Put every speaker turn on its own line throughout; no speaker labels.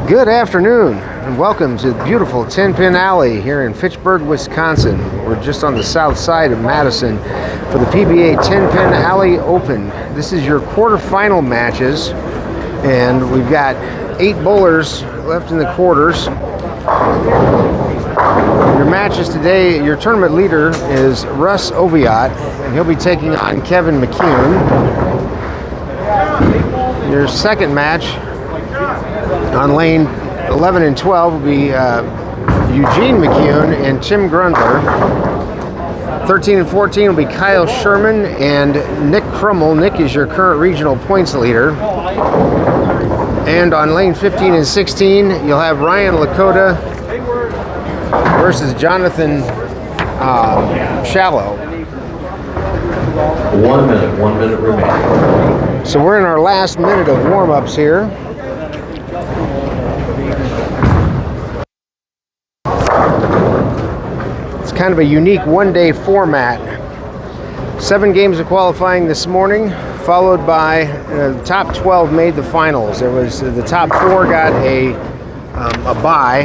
Good afternoon and welcome to the beautiful 10-Pin Alley here in Fitchburg, Wisconsin. We're just on the south side of Madison for the PBA 10-Pin Alley Open. This is your quarterfinal matches, and we've got 8 bowlers left in the quarters. Your matches today, your tournament leader is Russ Oviatt, and he'll be taking on Kevin McCune. Your second match on lane 11 and 12 will be Eugene McCune and Tim Grundler. 13 and 14 will be Kyle Sherman and Nick Crummell. Nick is your current regional points leader. And on lane 15 and 16, you'll have Ryan Lakota versus Jonathan Shallow.
1 minute remaining.
So we're in our last minute of warm-ups here. It's kind of a unique one-day format. 7 games of qualifying this morning, followed by the top 12 made the finals. There was the top 4 got a bye,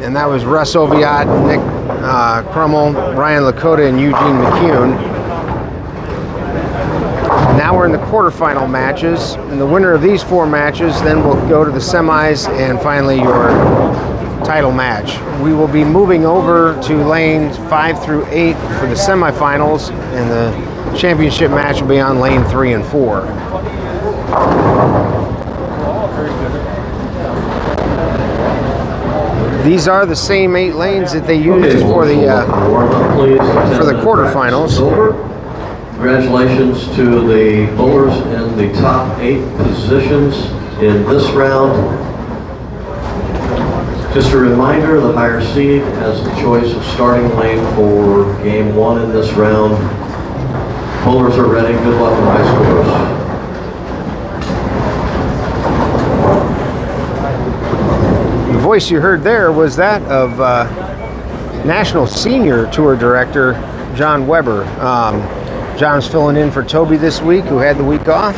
and that was Russ Oviatt, Nick Crummell, Ryan Lakota, and Eugene McCune. Now we're in the quarterfinal matches, and the winner of these 4 matches then will go to the semis and finally your title match. We will be moving over to lanes 5 through 8 for the semifinals, and the championship match will be on lane 3 and 4. These are the same 8 lanes that they used for the quarterfinals.
Congratulations to the bowlers in the top 8 positions in this round. Just a reminder, the higher seed has the choice of starting lane for game 1 in this round. Bowlers are ready. Good luck and high scores.
The voice you heard there was that of National Senior Tour Director John Weber. John's filling in for Toby this week, who had the week off.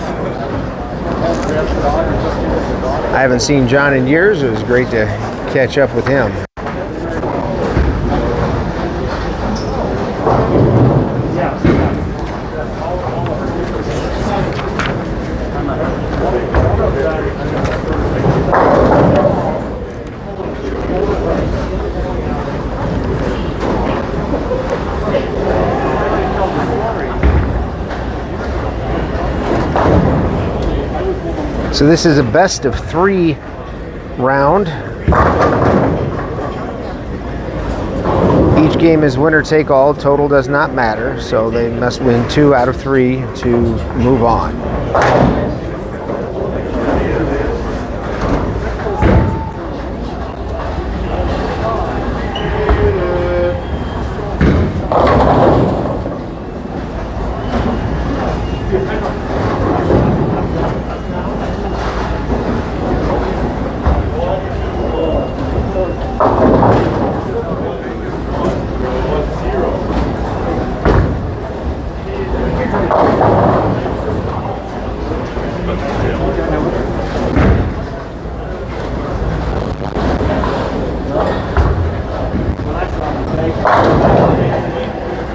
I haven't seen John in years. It was great to catch up with him. So this is a best of 3 round. Each game is winner take all. Total does not matter, so they must win 2 out of 3 to move on.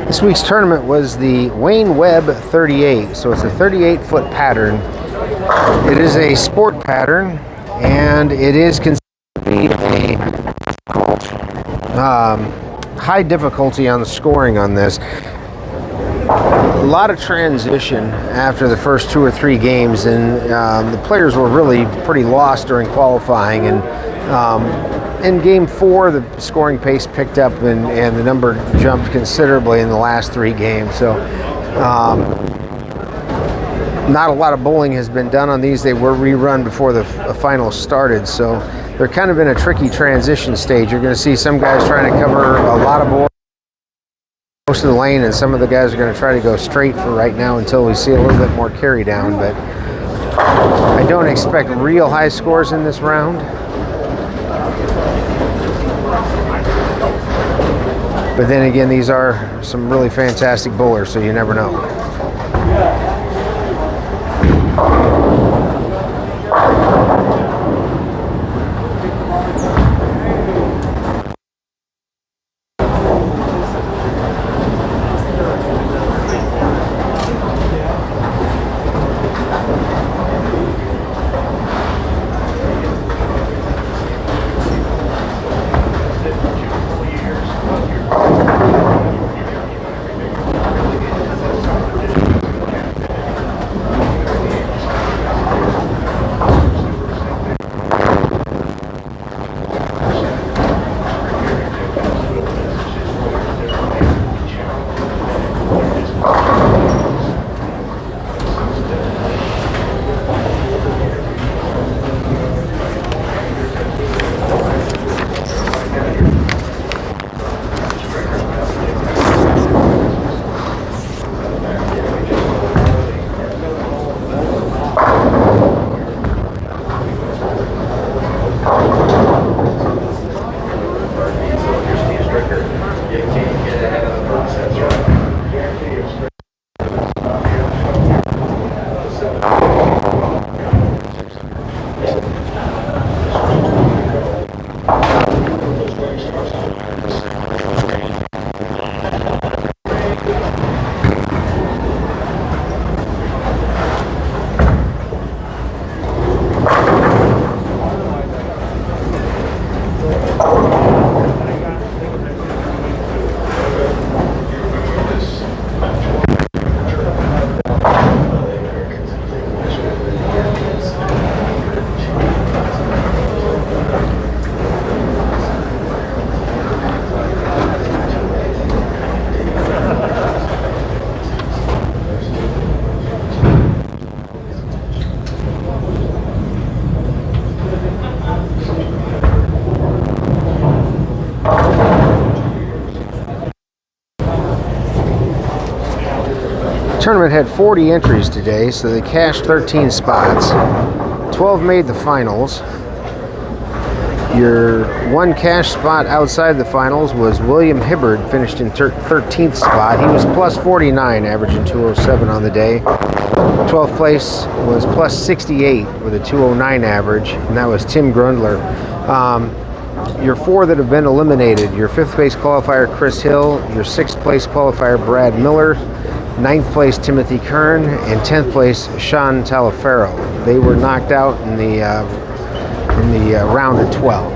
This week's tournament was the Wayne Webb 38, so it's a 38-foot pattern. It is a sport pattern, and it is considered to be a high difficulty on the scoring on this. A lot of transition after the first 2 or 3 games, and the players were really pretty lost during qualifying. And in game 4, the scoring pace picked up, and the number jumped considerably in the last 3 games. So not a lot of bowling has been done on these. They were rerun before the finals started, so they're kind of in a tricky transition stage. You're going to see some guys trying to cover a lot of ball most of the lane, and some of the guys are going to try to go straight for right now until we see a little bit more carry down. But I don't expect real high scores in this round. But then again, these are some really fantastic bowlers, so you never know. tournament had 40 entries today, so they cashed 13 spots. 12 made the finals. Your one cash spot outside the finals was William Hibbard, finished in 13th spot. He was plus 49, averaging 207 on the day. 12th place was plus 68 with a 209 average, and that was Tim Grundler. Your four that have been eliminated: your 5th place qualifier Chris Hill, your 6th place qualifier Brad Miller, 9th place Timothy Kern, and 10th place Sean Talaferro. They were knocked out in the round of 12.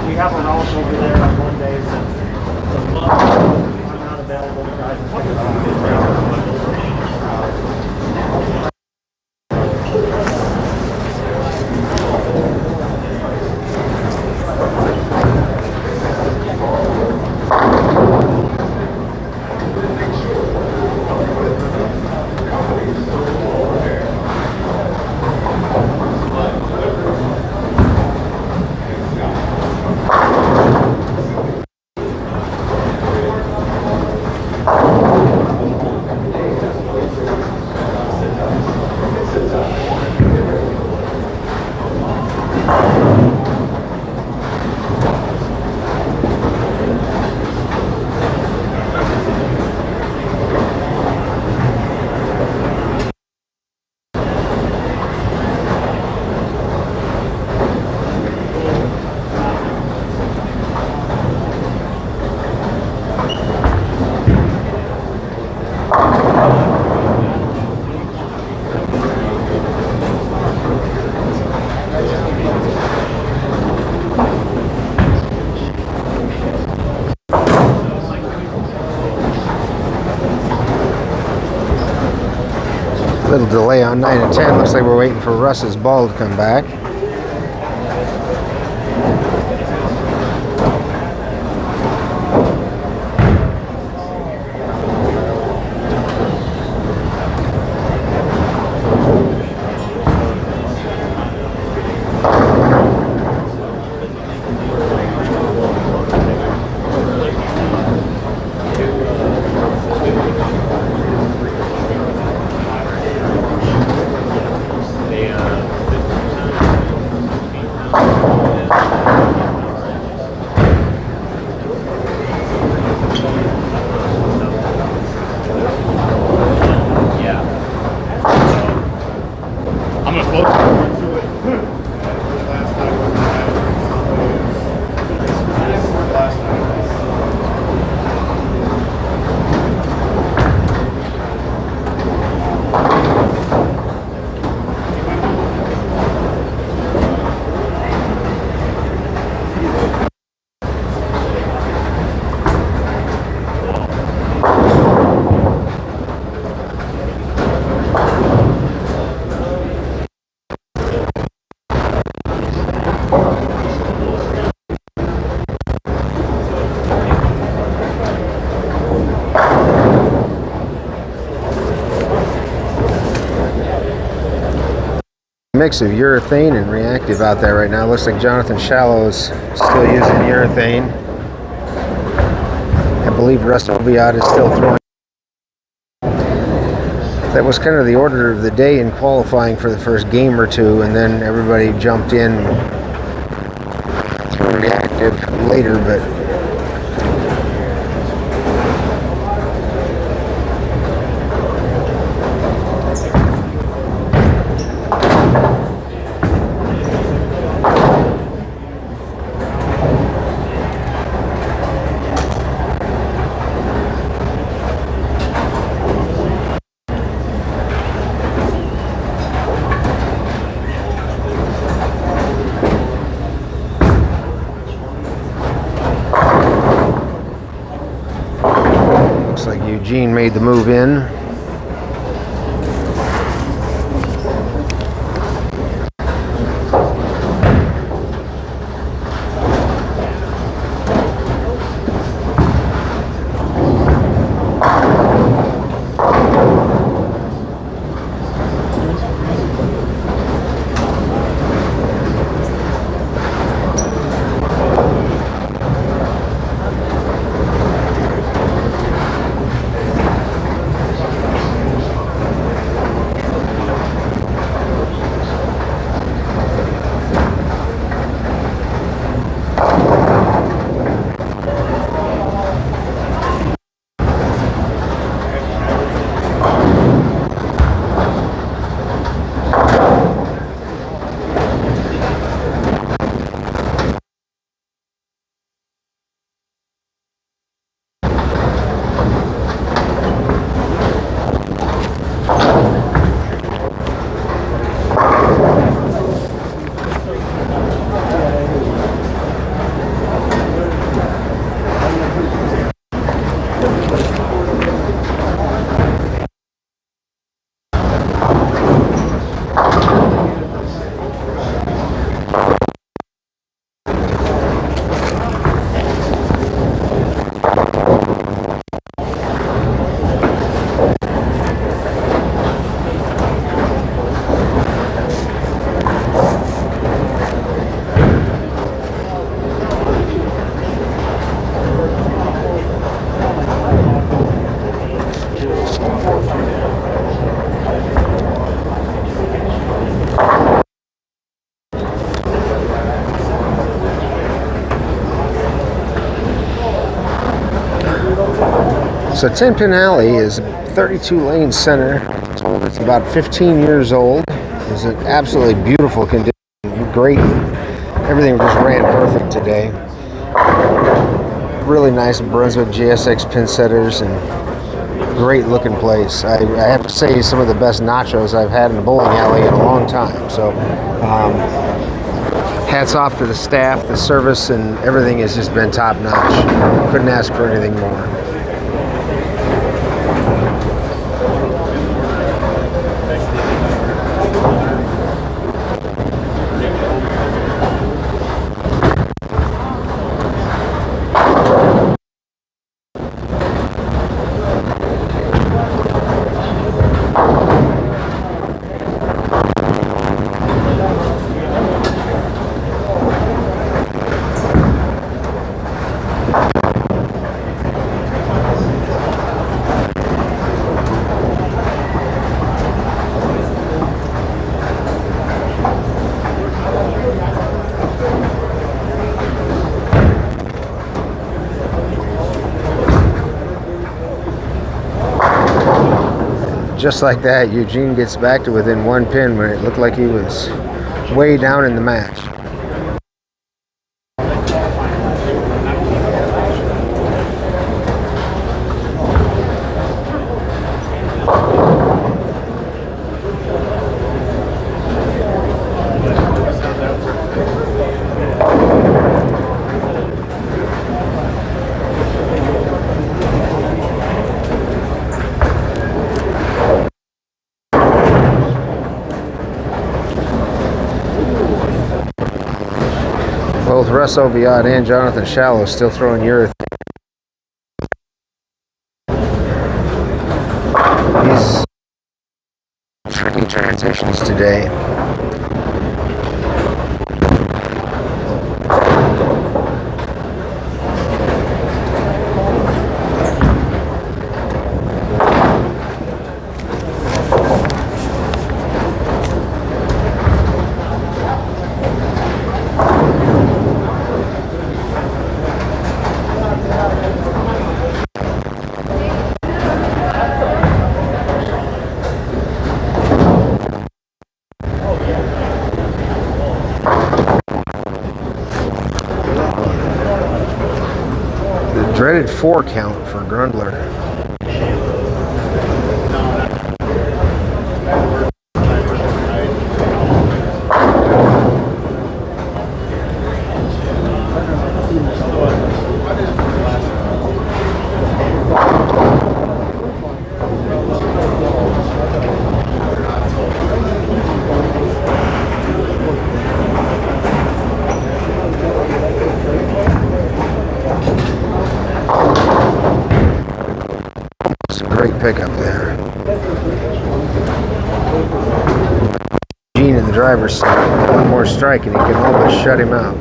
We have a route over there on Mondays and I'm not available.
Little delay on 9 and 10. Looks like we're waiting for Russ's ball to come back. Mix of urethane and reactive out there right now. Looks like Jonathan Shallow is still using urethane. I believe Russ Oviatt is still throwing. That was kind of the order of the day in qualifying for the first game or two, and then everybody jumped in reactive later, but looks like Eugene made the move in. So 10-pin alley is 32 lane center. It's about 15 years old. It's an absolutely beautiful condition. Great. Everything just ran perfect today. Really nice Brunswick GSX pin setters and great looking place. I have to say some of the best nachos I've had in a bowling alley in a long time. So hats off to the staff, the service, and everything has just been top notch. Couldn't ask for anything more. Just like that, Eugene gets back to within one pin when it looked like he was way down in the match. Both Russ Oviatt and Jonathan Shallow still throwing urethane. These tricky transitions today. dreaded 4 count for Grundler. Great pickup there. Gene in the driver's seat. One more strike and he can almost shut him out.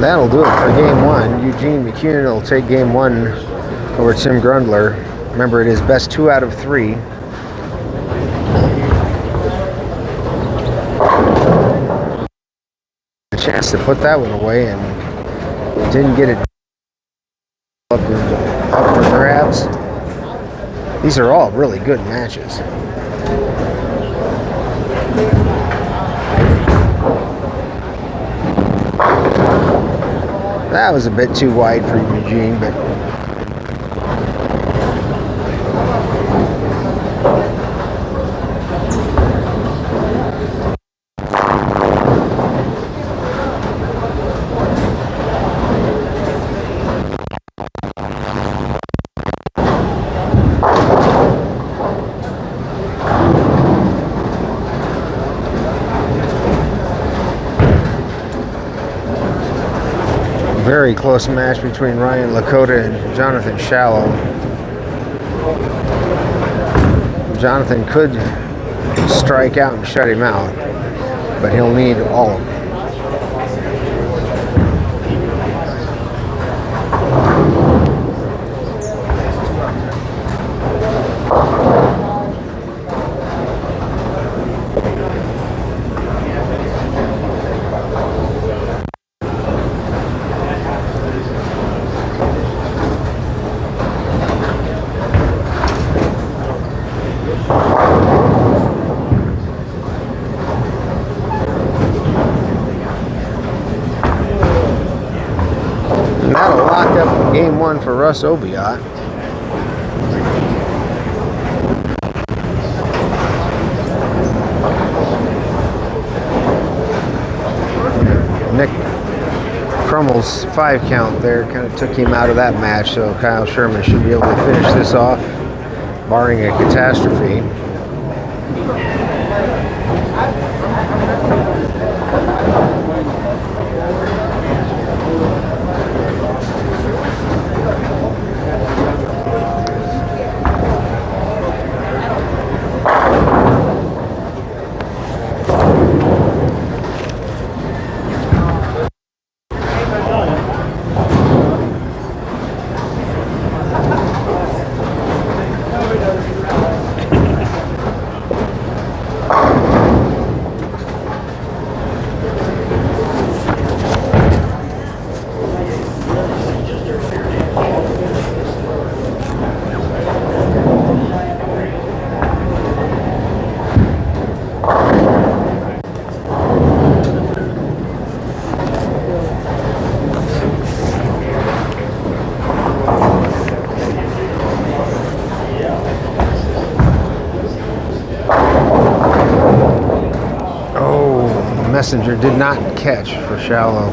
That'll do it for game 1. Eugene McCune will take game 1 over Tim Grundler. Remember, it is best 2 out of 3. A chance to put that one away and didn't get it up for grabs. These are all really good matches. That was a bit too wide for Eugene, but very close match between Ryan Lakota and Jonathan Shallow. Jonathan could strike out and shut him out, but he'll need all of them. That'll lock up game 1 for Russ Obiot. Nick Crummel's 5 count there kind of took him out of that match, so Kyle Sherman should be able to finish this off, barring a catastrophe. Messenger did not catch for shallow.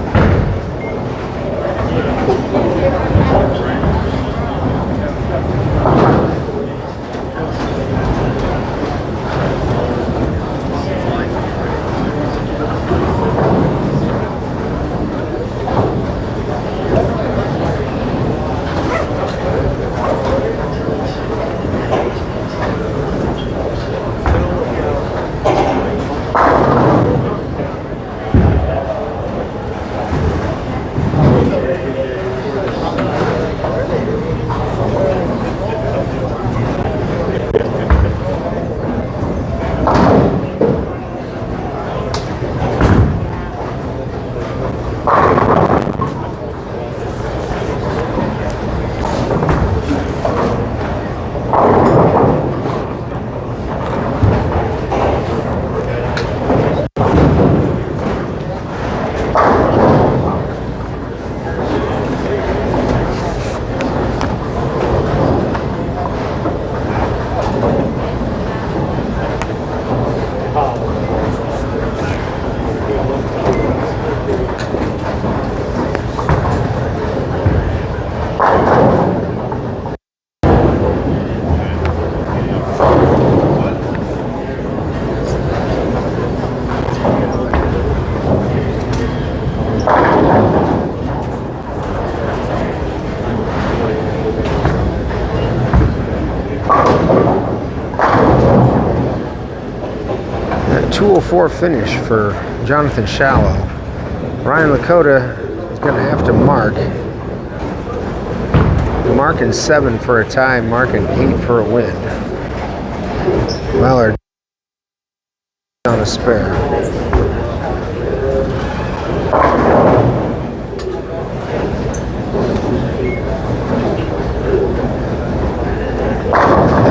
That 204 finish for Jonathan Shallow. Ryan Lakota is going to have to mark. Marking 7 for a tie, marking 8 for a win. Weller on a spare.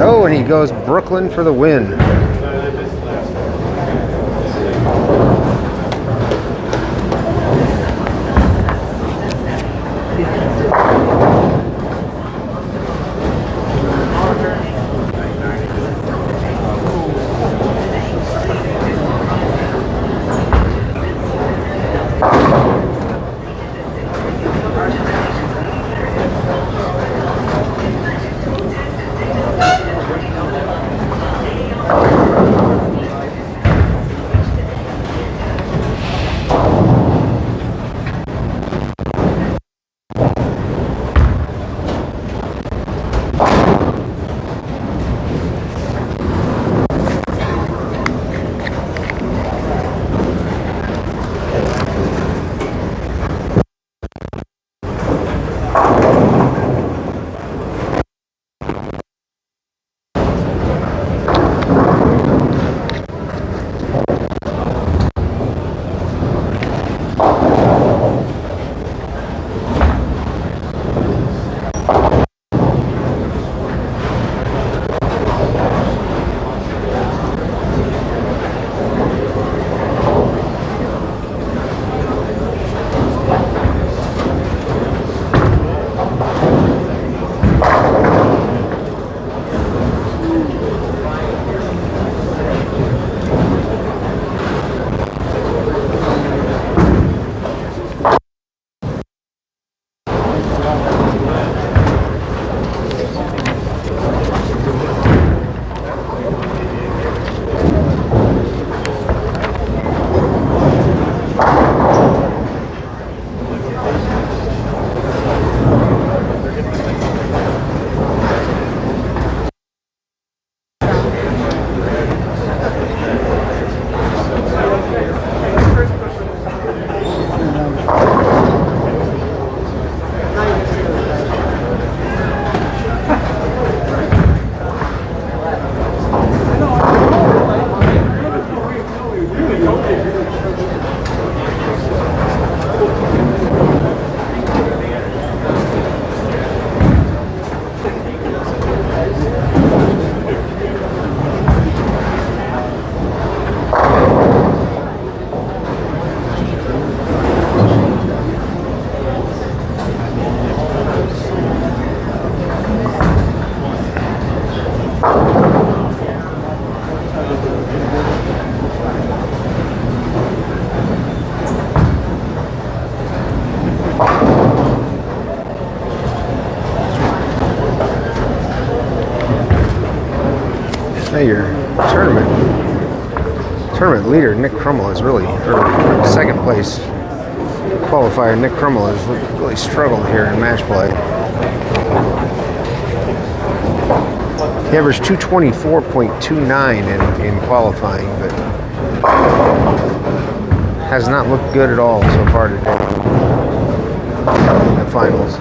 Oh, and he goes Brooklyn for the win. Hey, your tournament leader Nick Crummell is really, or second place qualifier Nick Crummell has really struggled here in match play. He averaged 224.29 in qualifying, but has not looked good at all so far today in the finals.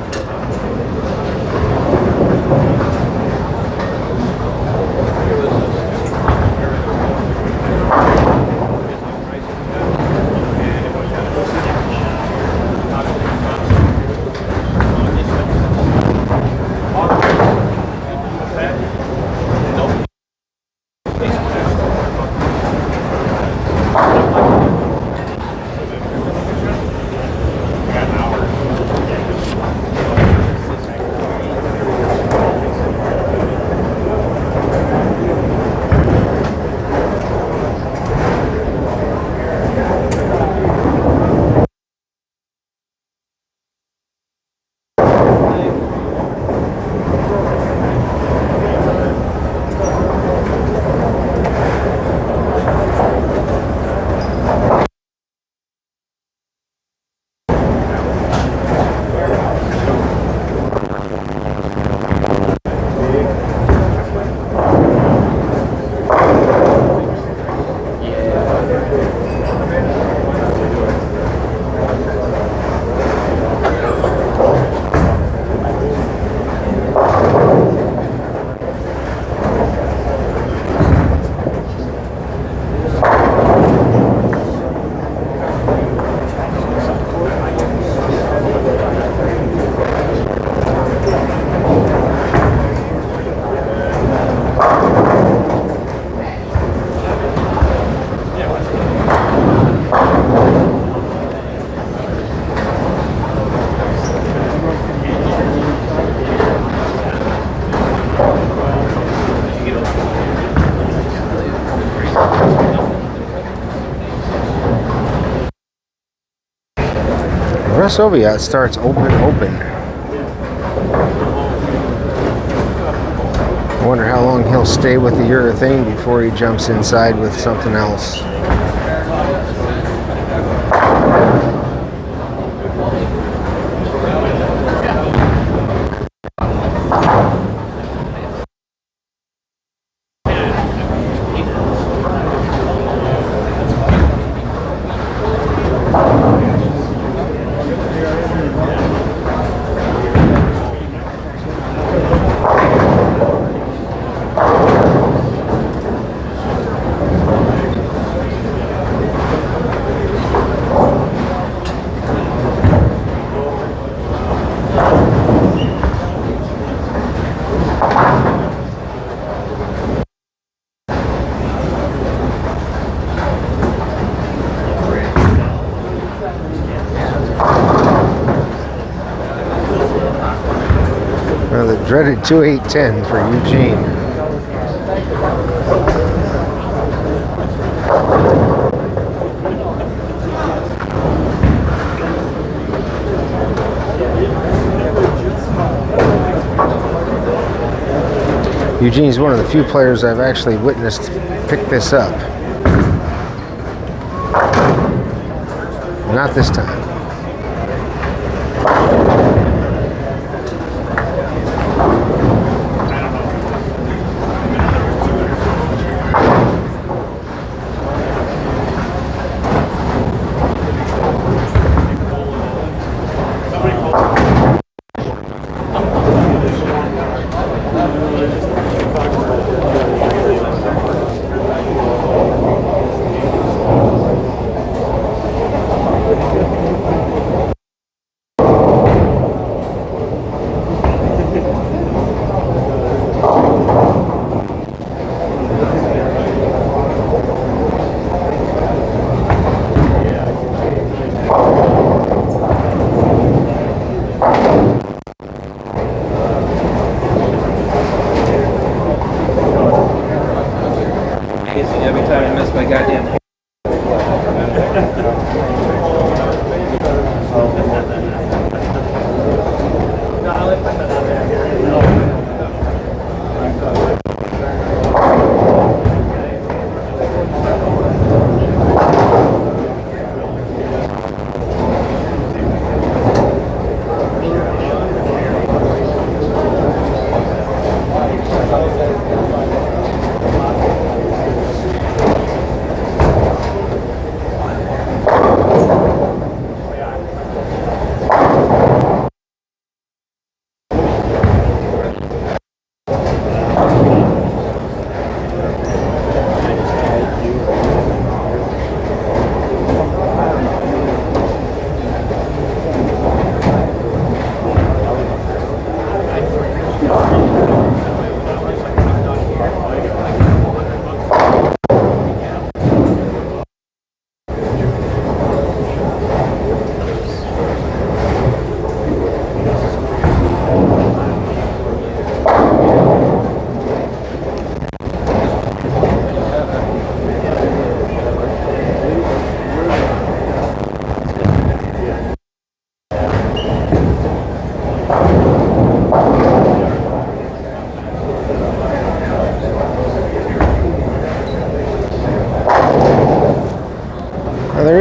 Russ Oviatt starts open. I wonder how long he'll stay with the urethane before he jumps inside with something else. Well, the dreaded 2.810 for Eugene. Eugene's one of the few players I've actually witnessed pick this up. Not this time.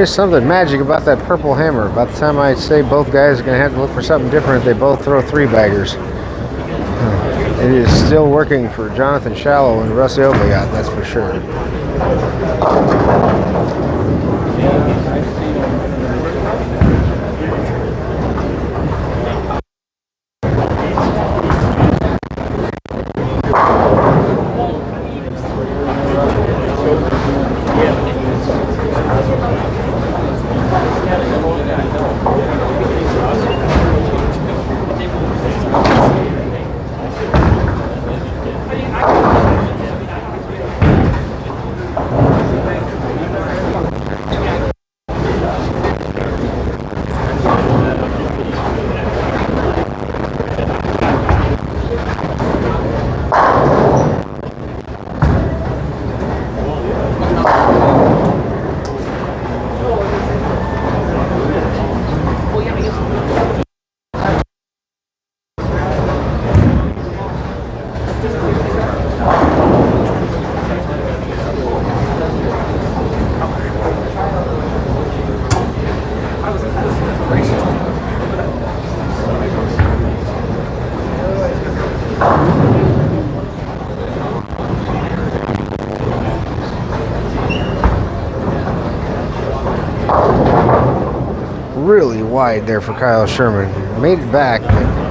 is something magic about that purple hammer. About the time I say both guys are going to have to look for something different, they both throw three baggers. It is still working for Jonathan Shallow and Russ Obligat, that's for sure. Really wide there for Kyle Sherman. Made it back, but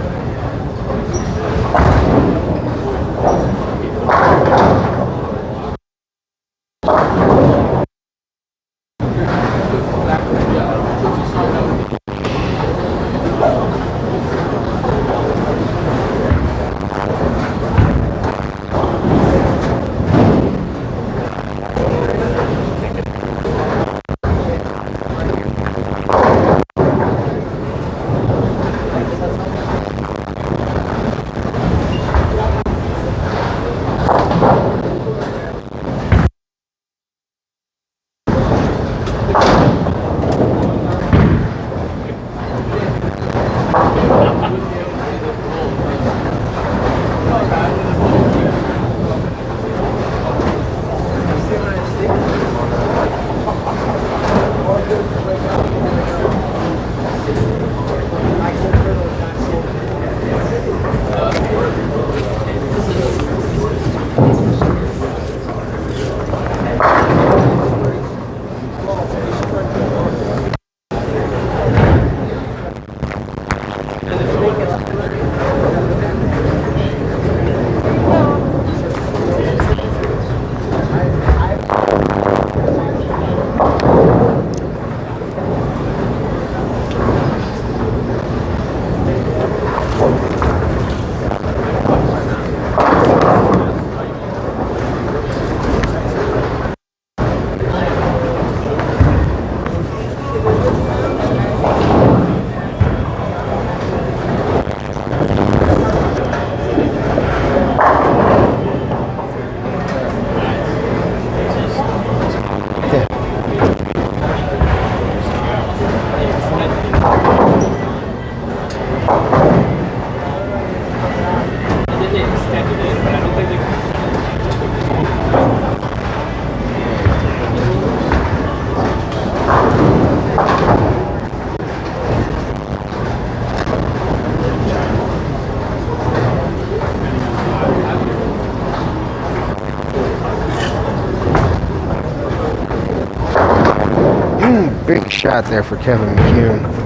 big shot there for Kevin McCune.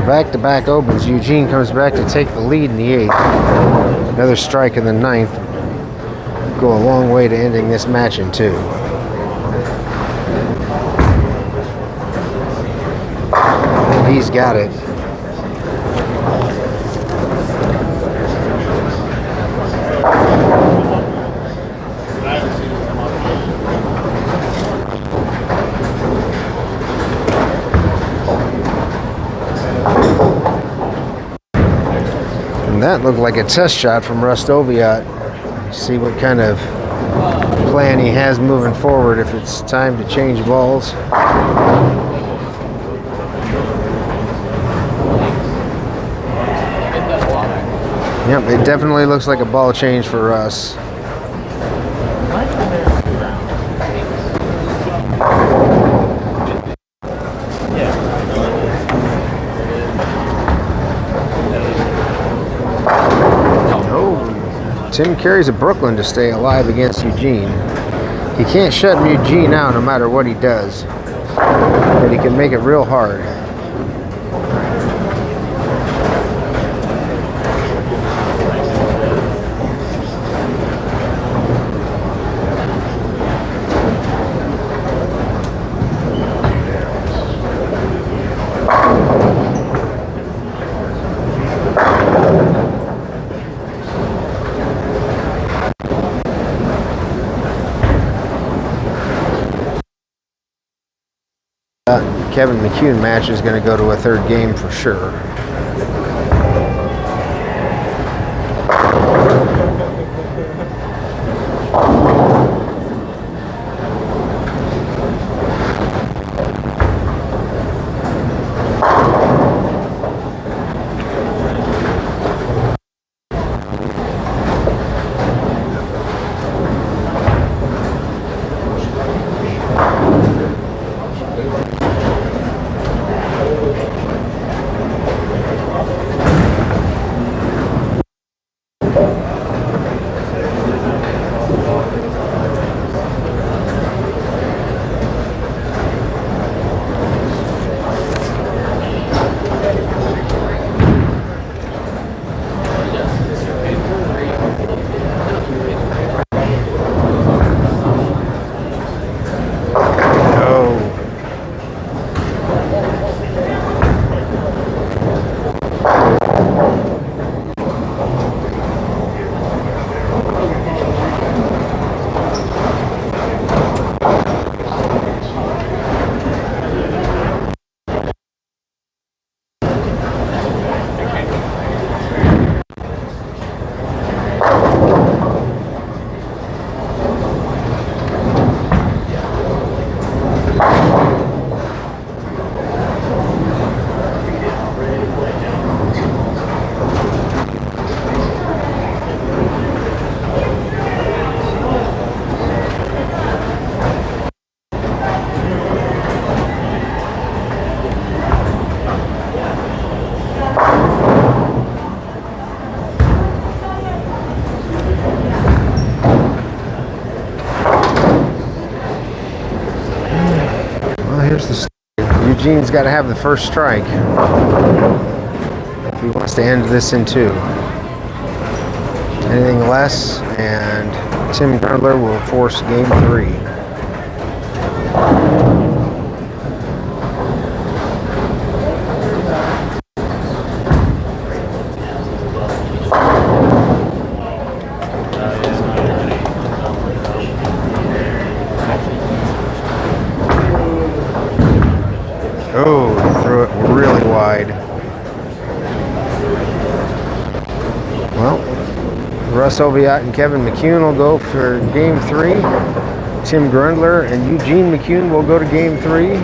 After back-to-back opens, Eugene comes back to take the lead in the 8th. Another strike in the 9th. Go a long way to ending this match in 2. And he's got it. And that looked like a test shot from Russ Oviatt. See what kind of plan he has moving forward if it's time to change balls. Yep, it definitely looks like a ball change for Russ. Tim carries a Brooklyn to stay alive against Eugene. He can't shut Eugene out no matter what he does, but he can make it real hard. Kevin McCune match is going to go to a 3rd game for sure. Eugene's got to have the first strike if he wants to end this in 2. Anything less, and Tim Grundler will force game 3. Oh, threw it really wide. Well, Russ Oviatt and Kevin McCune will go for game 3. Tim Grundler and Eugene McCune will go to game 3.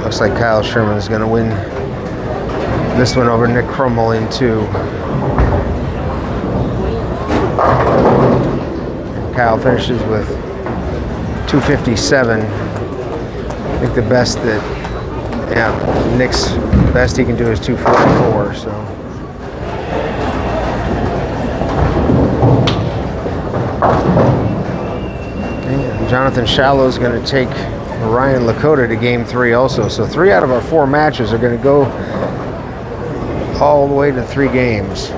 Looks like Kyle Sherman is going to win This one over Nick Krummel in 2. Kyle finishes with 257. I think the best that, Nick's best he can do is 244. So. And Jonathan Shallow's going to take Ryan Lakota to game 3 also. So 3 out of our 4 matches are going to go all the way to 3 games.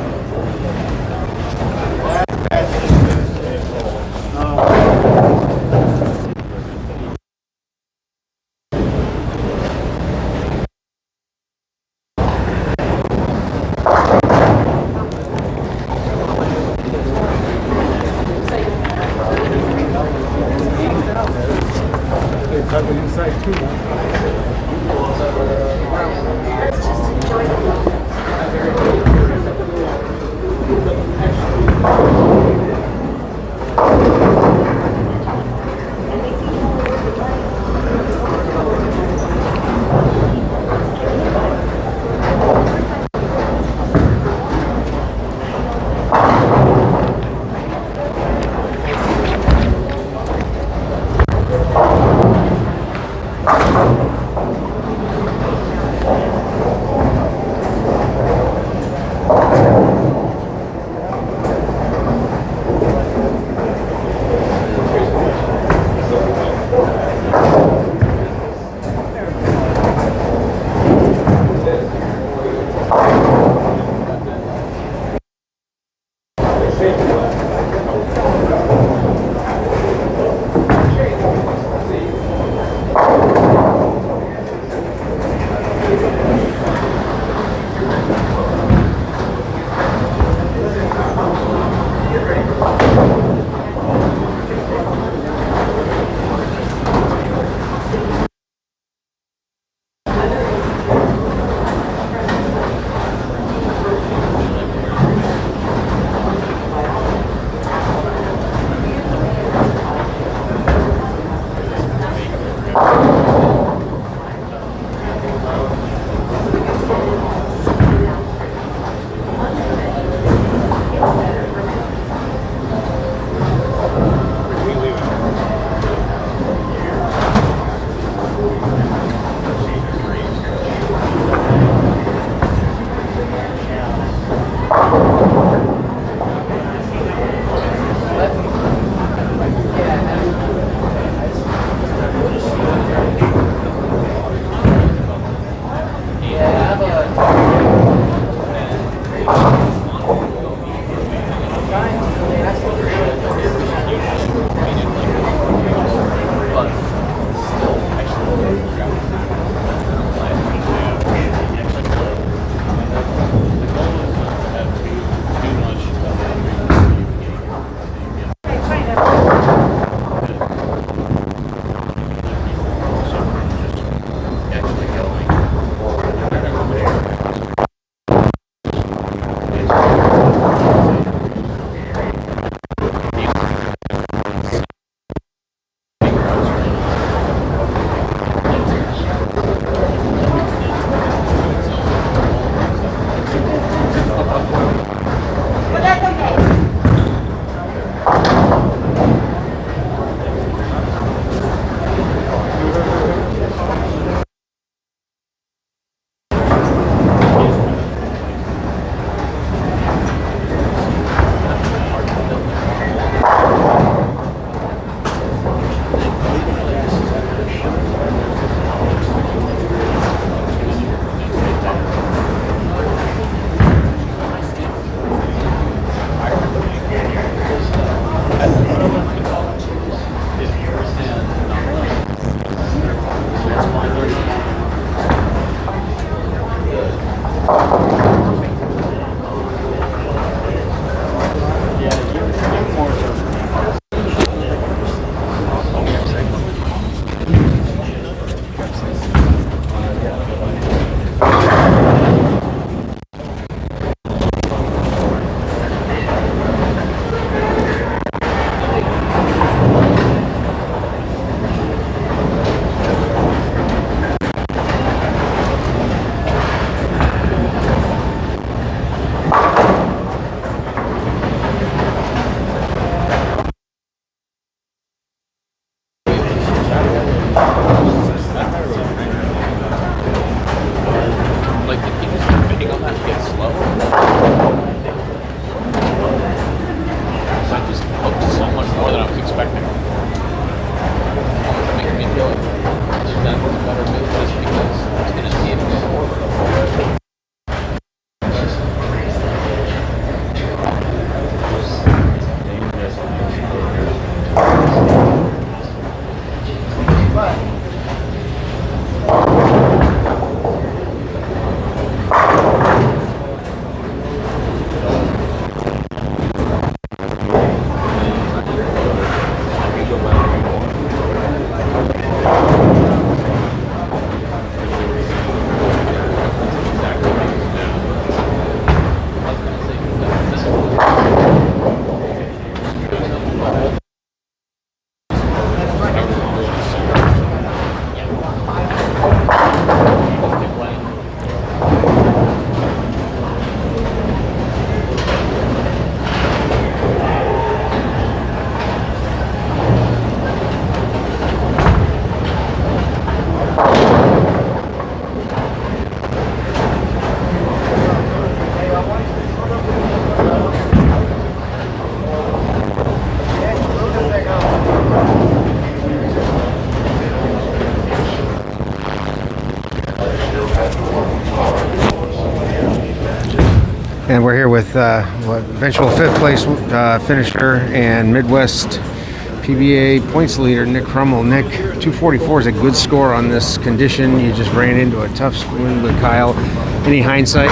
And we're here with eventual 5th place finisher and Midwest PBA points leader, Nick Crummell. Nick, 244 is a good score on this condition. You just ran into a tough swing with Kyle. Any hindsight?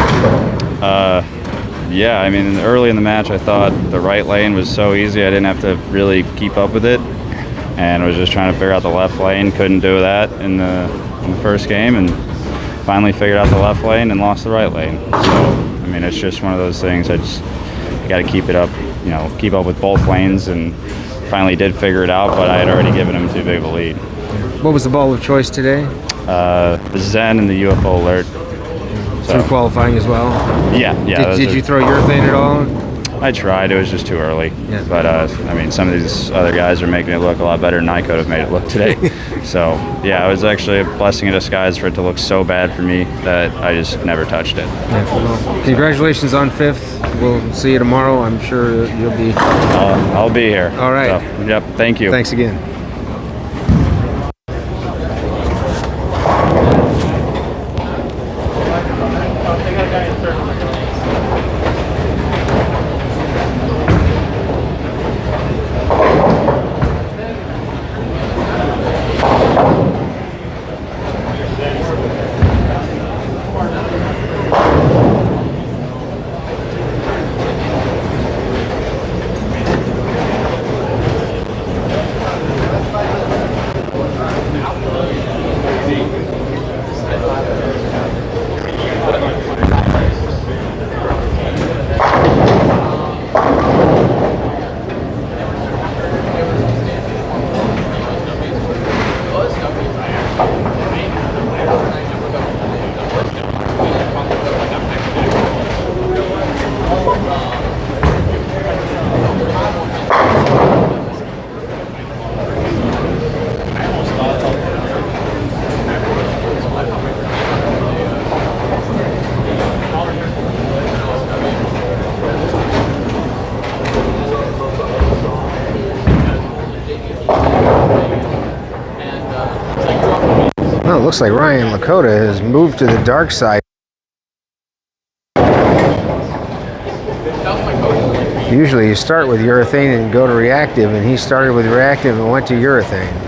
Yeah, I mean, early in the match, I thought the right lane was so easy. I didn't have to really keep up with it, and I was just trying to figure out the left lane. Couldn't do that in the first game, and finally figured out the left lane and lost the right lane. So, I mean, it's just one of those things. I got to keep it up, keep up with both lanes, and finally did figure it out, but I had already given him too big of a lead.
What was the ball of choice today?
The Zen and the UFO alert.
Through qualifying as well?
Yeah.
Did you throw urethane at all?
I tried. It was just too early.
Yeah.
But, I mean, some of these other guys are making it look a lot better than I could have made it look today. So, yeah, it was actually a blessing in disguise for it to look so bad for me that I just never touched it.
Yeah, well, congratulations on 5th. We'll see you tomorrow. I'm sure you'll be...
I'll be here.
All right.
So, yep, thank you.
Thanks again. Well, it looks like Ryan Lakota has moved to the dark side. Usually you start with urethane and go to reactive, and he started with reactive and went to urethane.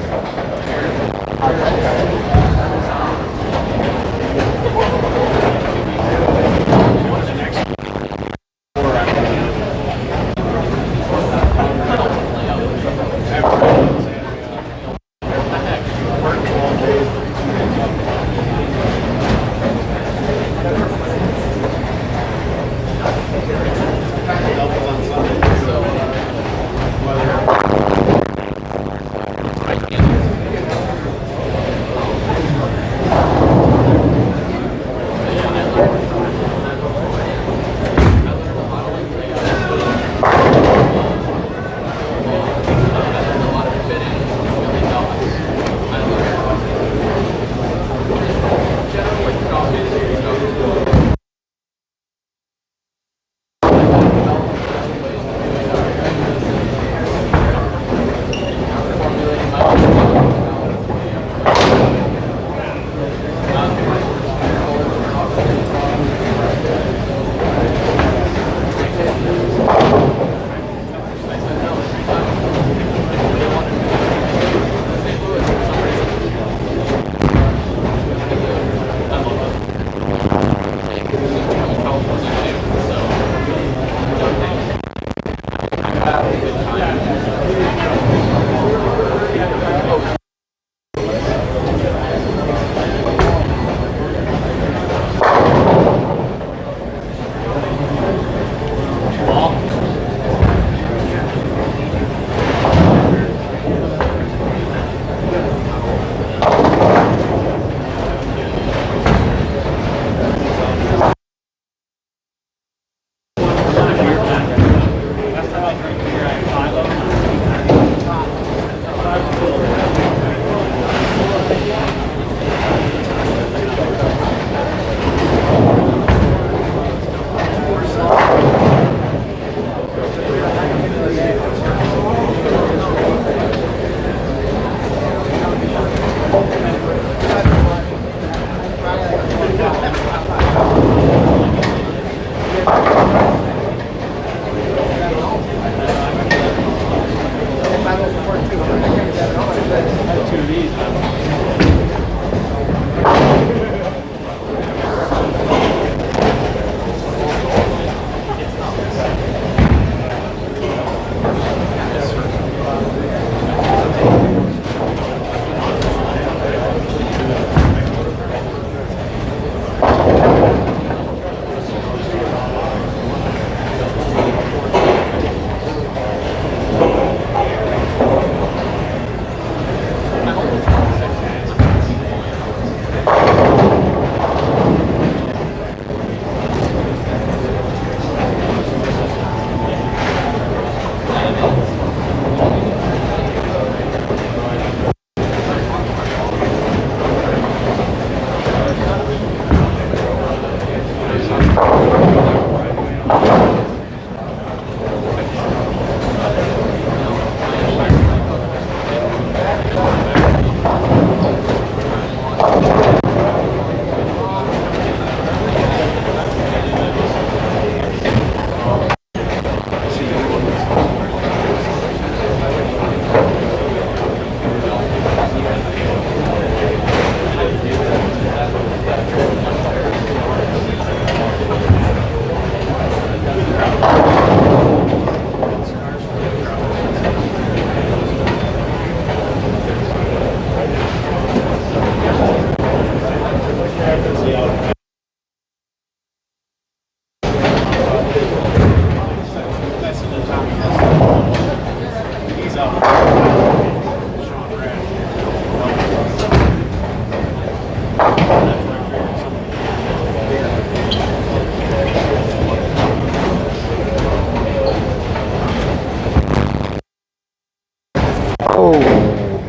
Oh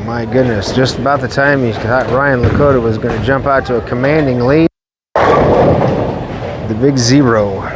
my goodness, just about the time he thought Ryan Lakota was going to jump out to a commanding lead. The big 0.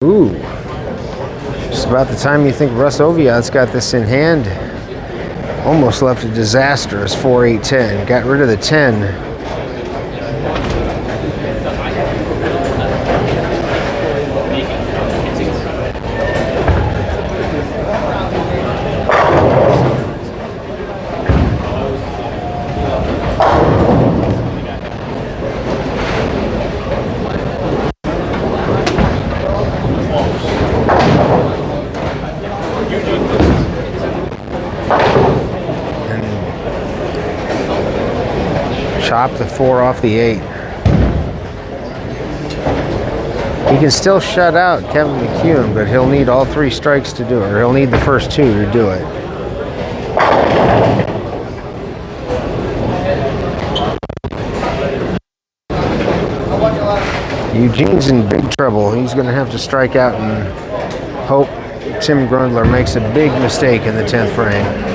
Ooh, just about the time you think Russ Oviatt's got this in hand. Almost left a disastrous 4-8-10. Got rid of the 10. Chop the 4 off the 8. He can still shut out Kevin McCune, but he'll need all 3 strikes to do it, or he'll need the first 2 to do it. Eugene's in big trouble. He's going to have to strike out and hope Tim Grundler makes a big mistake in the 10th frame.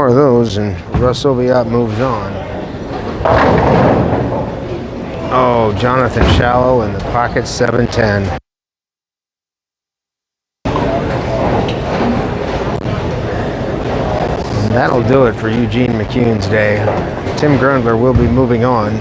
more of those, and Russ Oviatt moves on. Oh, Jonathan Shallow in the pocket, 7-10. And that'll do it for Eugene McCune's day. Tim Grundler will be moving on.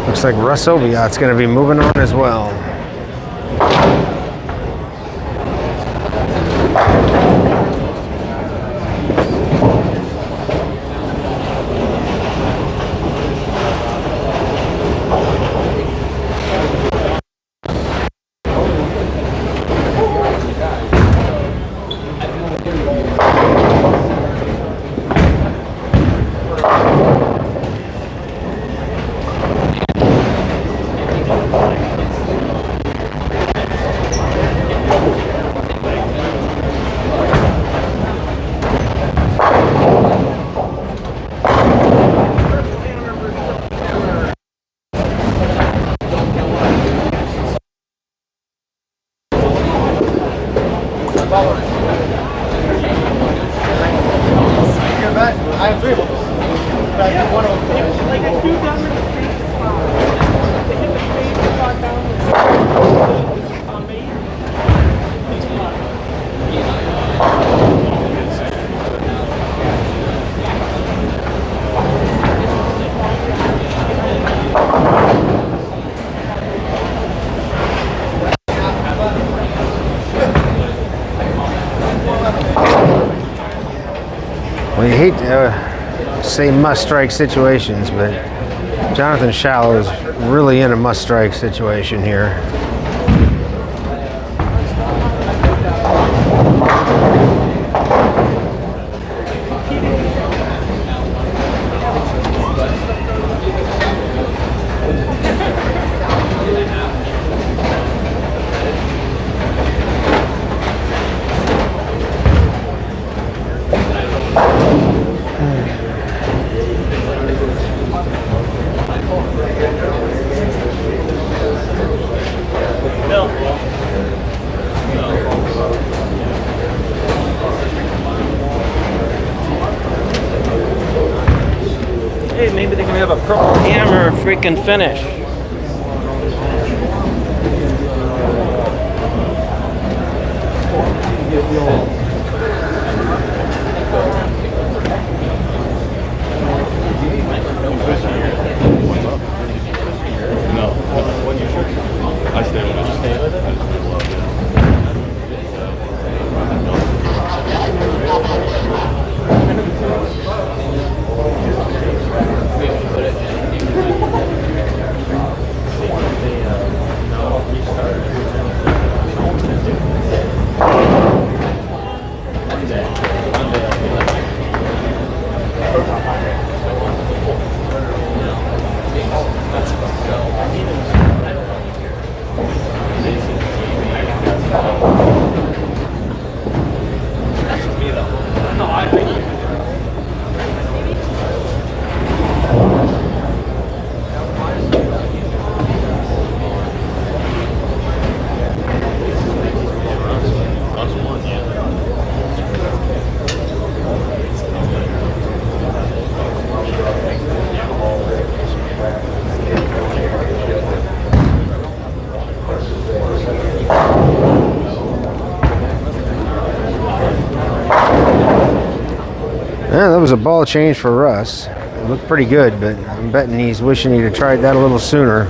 Looks like Russ Oviatt's going to be moving on as well. Well, you hate to say must-strike situations, but Jonathan Shallow is really in a must-strike situation here.
Hey, maybe they can have a purple hammer freaking finish. Yeah, that was a ball change for Russ. It looked pretty good, but I'm betting he's wishing he'd have tried that a little sooner.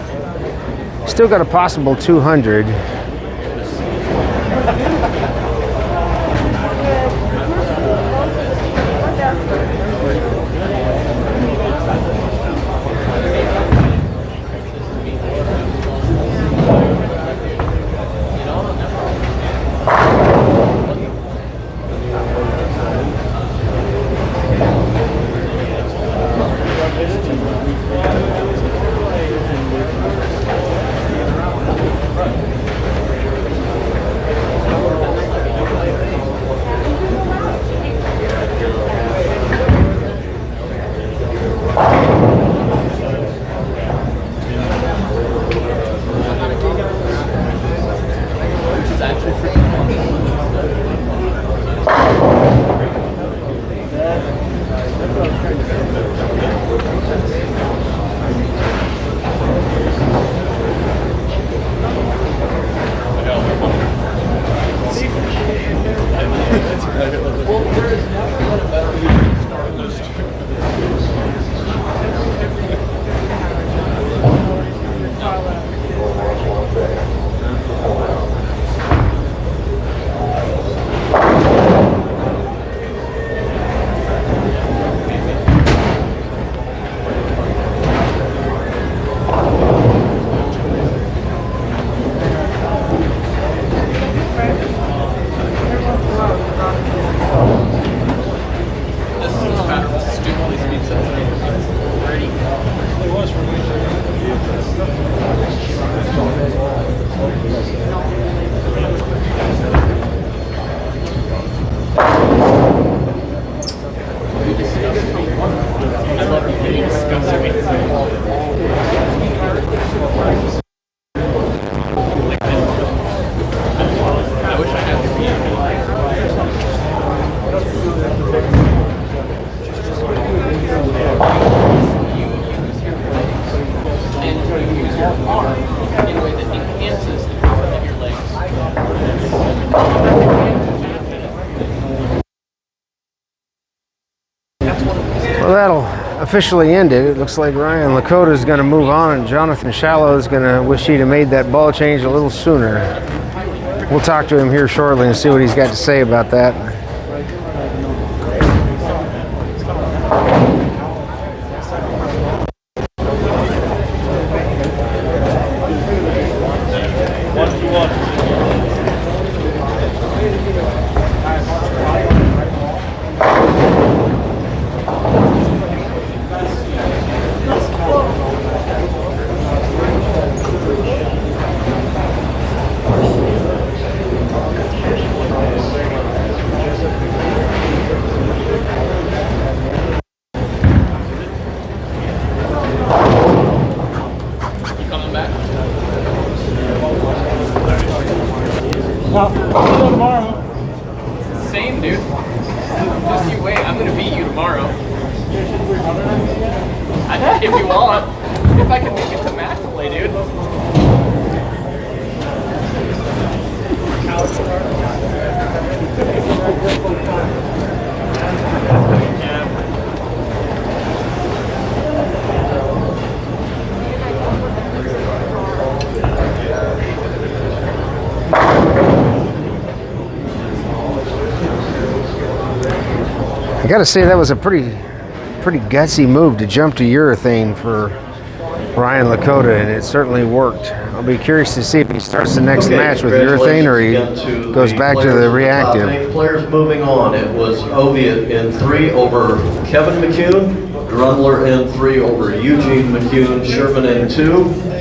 Still got a possible 200.
Well, that'll officially end it. It looks like Ryan Lakota is going to move on, and Jonathan Shallow is going to wish he'd have made that ball change a little sooner. We'll talk to him here shortly and see what he's got to say about that.
Same, dude. Just you wait. I'm gonna beat you tomorrow. If you want. If I can make it to match play, dude.
I got to say that was a pretty gutsy move to jump to urethane for Ryan Lakota, and it certainly worked. I'll be curious to see if he starts the next match with urethane or he goes back to the reactive.
Players moving on. It was Oviatt in 3 over Kevin McCune, Grundler in 3 over Eugene McCune, Sherman in 2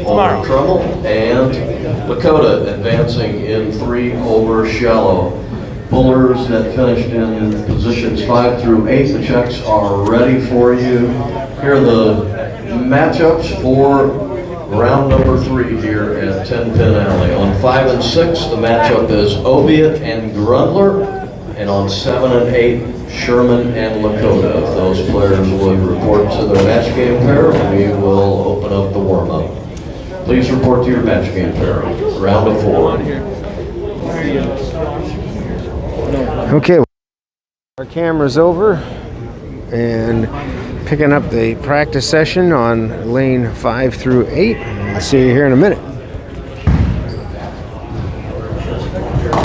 over Trummel, and Lakota advancing in 3 over Shallow. Pullers that finished in positions 5 through 8, the checks are ready for you. Here are the matchups for round number 3 here at 10 Pin Alley. On 5 and 6, the matchup is Oviatt and Grundler, and on 7 and 8, Sherman and Lakota. If those players would report to their match game pair, we will open up the warm-up. Please report to your match game pair. Round of 4.
Okay, our camera's over and picking up the practice session on lane 5 through 8. I'll see you here in a minute.